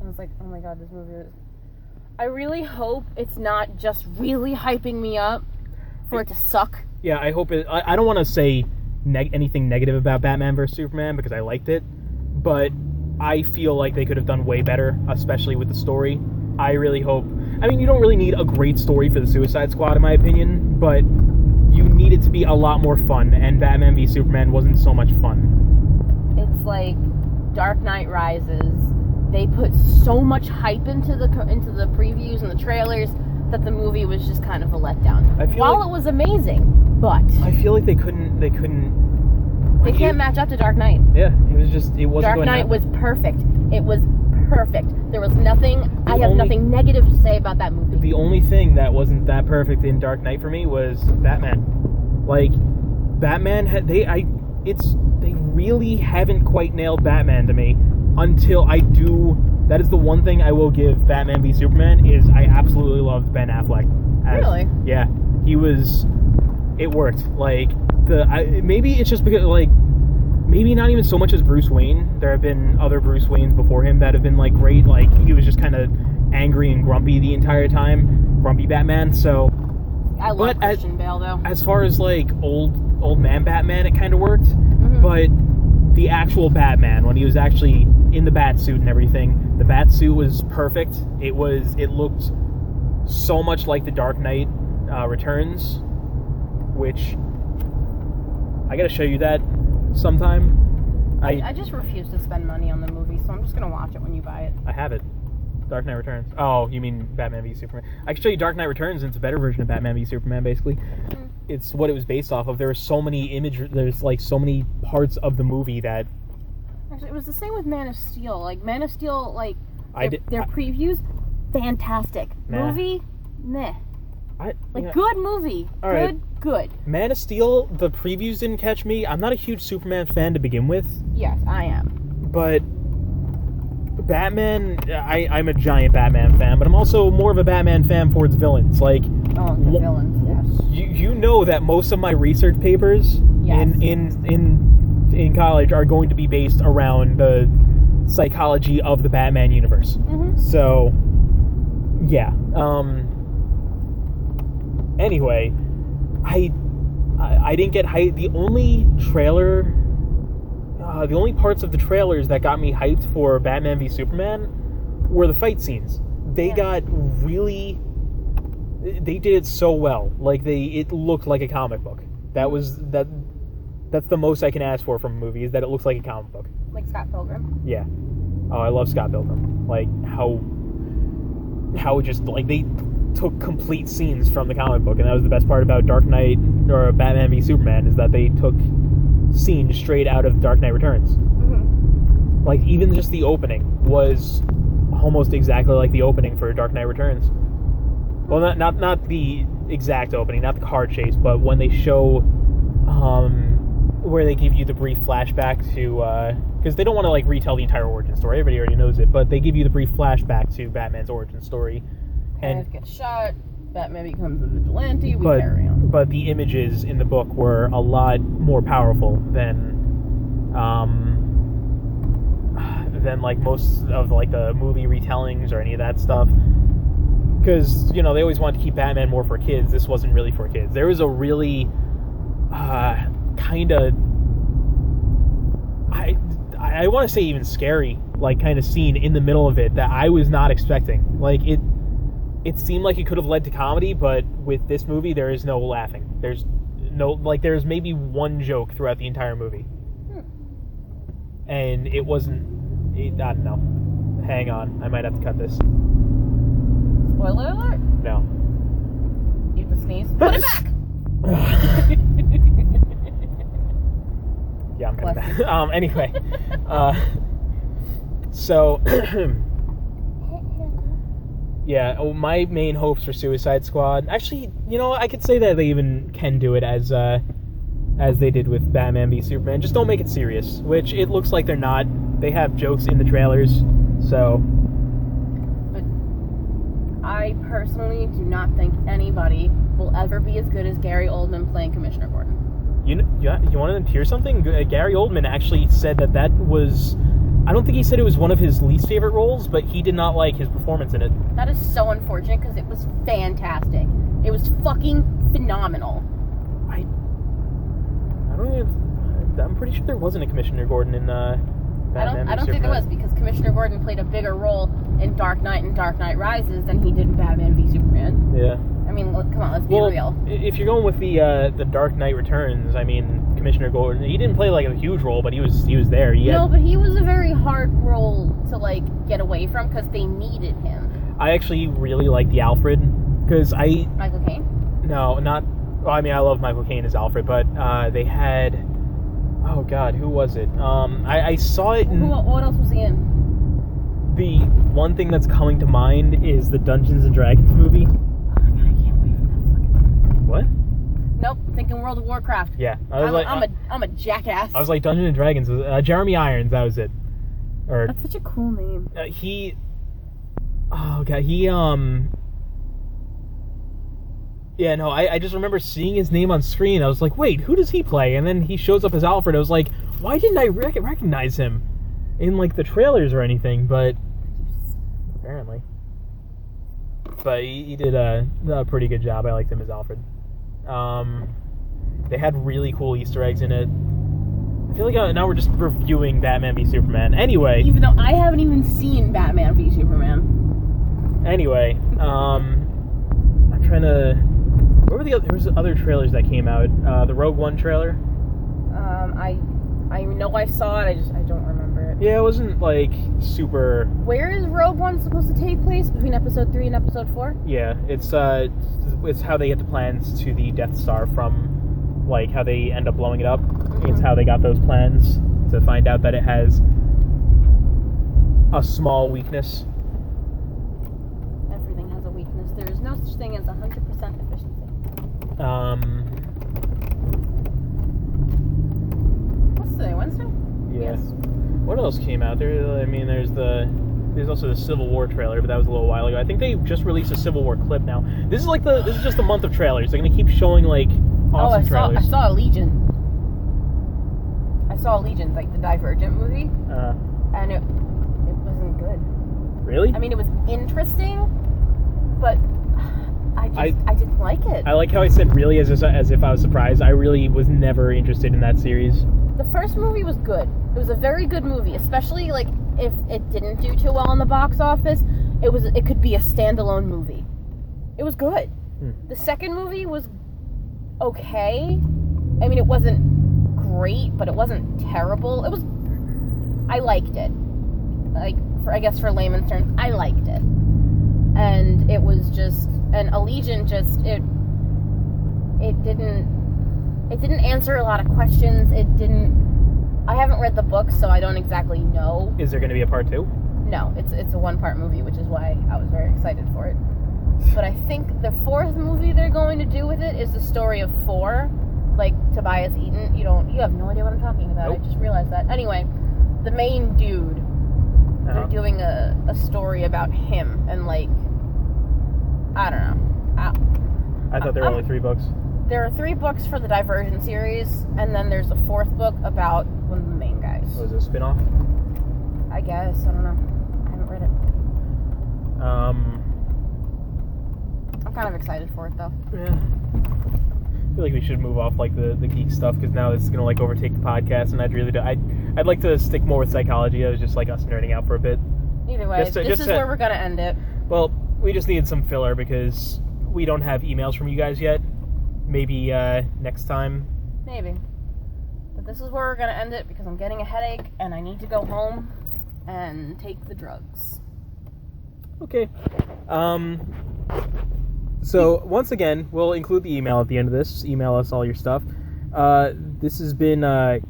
I was like, oh my god, this movie is... I really hope it's not just really hyping me up for it to suck. Yeah, I hope it... I don't want to say anything negative about Batman vs. Superman because I liked it, but I feel like they could have done way better, especially with the story. I really hope... I mean, you don't really need a great story for the Suicide Squad, in my opinion, but you need it to be a lot more fun, and Batman v Superman wasn't so much fun. It's like Dark Knight Rises. They put so much hype into the previews and the trailers that the movie was just kind of a letdown. While it was amazing, but I feel like they couldn't. They can't match up to Dark Knight. Yeah, it wasn't. Dark Knight was perfect. It was perfect. There was nothing. I have nothing negative to say about that movie. The only thing that wasn't that perfect in Dark Knight for me was Batman. Like, Batman had they really haven't quite nailed Batman to me until I do. That is the one thing I will give Batman v Superman is I absolutely loved Ben Affleck. Really? Yeah, he was. It worked. Like maybe it's just because maybe not even so much as Bruce Wayne. There have been other Bruce Waynes before him that have been like great. Like he was just kind of angry and grumpy the entire time, grumpy Batman. So I love Christian Bale though. As far as like old man Batman, it kind of worked. Mm-hmm. But the actual Batman, when he was actually in the bat suit and everything, the bat suit was perfect. It looked so much like the Dark Knight Returns, which I gotta show you that sometime. I just refuse to spend money on the movie, so I'm just gonna watch it when you buy it. I have it. Dark Knight Returns. Oh, you mean Batman v Superman? I can show you Dark Knight Returns, and it's a better version of Batman v Superman, basically. Mm-hmm. It's what it was based off of. There were so many there's like so many parts of the movie that... Actually, it was the same with Man of Steel. Like, Man of Steel, like, their previews, fantastic. Nah. Movie, meh. Good movie. All right. Good. Man of Steel, the previews didn't catch me. I'm not a huge Superman fan to begin with. Yes, I am. But Batman, I'm a giant Batman fan, but I'm also more of a Batman fan for its villains. Like, the villains, yes. You know that most of my research papers in college are going to be based around the psychology of the Batman universe. Mm-hmm. So, yeah. Anyway, I didn't get hyped. The only parts of the trailers that got me hyped for Batman v Superman were the fight scenes. They did it so well. Like, it looked like a comic book. That's the most I can ask for from a movie, is that it looks like a comic book. Like Scott Pilgrim? Yeah. Oh, I love Scott Pilgrim. Like, how just, like, they took complete scenes from the comic book, and that was the best part about Dark Knight, or Batman v Superman, is that they took scenes straight out of Dark Knight Returns. Mm-hmm. Like, even just the opening was almost exactly like the opening for Dark Knight Returns. Well, not the exact opening, not the car chase, but when they show, where they give you the brief flashback to, because they don't want to, like, retell the entire origin story. Everybody already knows it, but they give you the brief flashback to Batman's origin story. And gets shot, Batman becomes a vigilante, carry on. But the images in the book were a lot more powerful than like most of like the movie retellings or any of that stuff. Because, they always wanted to keep Batman more for kids. This wasn't really for kids. There was a really kind of, I want to say even scary, like, kind of scene in the middle of it that I was not expecting. Like, it seemed like it could have led to comedy, but with this movie, there is no laughing. There's maybe one joke throughout the entire movie. And it wasn't, I don't know. Hang on, I might have to cut this. Spoiler alert? No. You have to sneeze? Put it back! Yeah, I'm cutting that. Anyway. So... Yeah, my main hopes for Suicide Squad... Actually, I could say that they even can do it as they did with Batman v Superman. Just don't make it serious, which it looks like they're not. They have jokes in the trailers, so... But I personally do not think anybody will ever be as good as Gary Oldman playing Commissioner Gordon. You want to hear something? Gary Oldman actually said that was... I don't think he said it was one of his least favorite roles, but he did not like his performance in it. That is so unfortunate, because it was fantastic. It was fucking phenomenal. I'm pretty sure there wasn't a Commissioner Gordon in Batman. I don't think there was, because Commissioner Gordon played a bigger role in Dark Knight and Dark Knight Rises than he did in Batman v Superman. Yeah. I mean, look, come on, let's be real. If you're going with the Dark Knight Returns, I mean, Commissioner Gordon, he didn't play like a huge role, but he was there. But he was a very hard role to like get away from because they needed him. I actually really like the Alfred because Michael Caine? No, not. Well, I mean, I love Michael Caine as Alfred, but they had. Oh God, who was it? I saw it. What else was he in? The one thing that's coming to mind is the Dungeons and Dragons movie. Oh my God, I can't wait for that fucking. What? Nope, thinking World of Warcraft. Yeah, I'm a jackass. I was like Dungeons and Dragons. Jeremy Irons, that was it. Or that's such a cool name. Oh God, Yeah, no, I just remember seeing his name on screen. I was like, wait, who does he play? And then he shows up as Alfred. I was like, why didn't I recognize him in, like, the trailers or anything? But apparently. But he did a pretty good job. I liked him as Alfred. They had really cool Easter eggs in it. I feel like now we're just reviewing Batman v Superman. Anyway. Even though I haven't even seen Batman v Superman. Anyway, I'm trying to... What were there was other trailers that came out? The Rogue One trailer? I know I saw it, I don't remember it. Yeah, it wasn't, like, super... Where is Rogue One supposed to take place? Between Episode 3 and Episode 4? Yeah, it's how they get the plans to the Death Star from, like, how they end up blowing it up. Mm-hmm. It's how they got those plans to find out that it has a small weakness. Everything has a weakness. There is no such thing as 100% efficiency. What's today, Wednesday? Yeah. Yes. What else came out there? I mean, there's also the Civil War trailer, but that was a little while ago. I think they just released a Civil War clip now. This is just a month of trailers. They're gonna keep showing like awesome trailers. I saw Legion, like the Divergent movie, and it wasn't good. Really? I mean, it was interesting, but I didn't like it. I like how I said really as if I was surprised. I really was never interested in that series. The first movie was good. It was a very good movie, especially like if it didn't do too well in the box office, it could be a standalone movie. It was good. The second movie was okay. I mean, it wasn't great, but it wasn't terrible. I liked it. Like, I guess for layman's terms, I liked it. And it was just, and Allegiant just, it didn't answer a lot of questions. I haven't read the book, so I don't exactly know. Is there going to be a part 2? No, it's a one-part movie, which is why I was very excited for it. But I think the fourth movie they're going to do with it is the story of 4, like Tobias Eden. You have no idea what I'm talking about. Nope. I just realized that. Anyway, the main dude, they're doing a story about him, and like, I don't know. I thought there were only 3 books. There are 3 books for the Divergent series, and then there's a 4th book about one of the main guys. Was it a spin-off? I guess. I don't know. I haven't read it. I'm kind of excited for it, though. Yeah. I feel like we should move off like the geek stuff, because now it's gonna like overtake the podcast, and I'd like to stick more with psychology. It was just like us nerding out for a bit. Either way, this is where we're gonna end it. Well, we just needed some filler because we don't have emails from you guys yet. Maybe next time. Maybe. But this is where we're going to end it because I'm getting a headache and I need to go home and take the drugs. Okay. So, once again, we'll include the email at the end of this. Email us all your stuff. This has been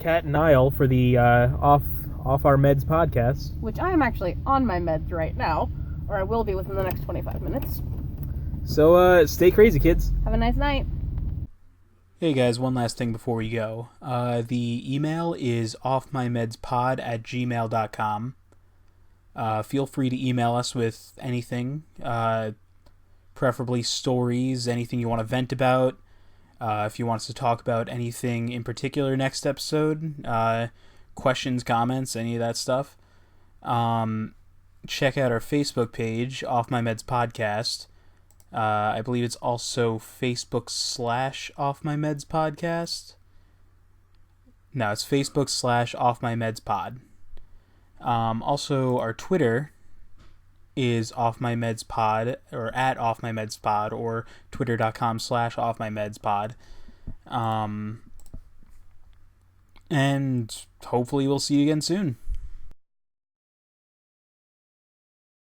Kat and Niall for the Off Our Meds podcast. Which I am actually on my meds right now, or I will be within the next 25 minutes. So, stay crazy, kids. Have a nice night. Hey guys, one last thing before we go. The email is offmymedspod@gmail.com. Feel free to email us with anything, preferably stories, anything you want to vent about. If you want us to talk about anything in particular next episode, questions, comments, any of that stuff. Check out our Facebook page, Off My Meds Podcast. I believe it's also Facebook/Off My Meds Podcast. No, it's Facebook/Off My Meds Pod. Also, our Twitter is Offmymedspod, or at Offmymedspod, or twitter.com/Offmymedspod. And hopefully we'll see you again soon.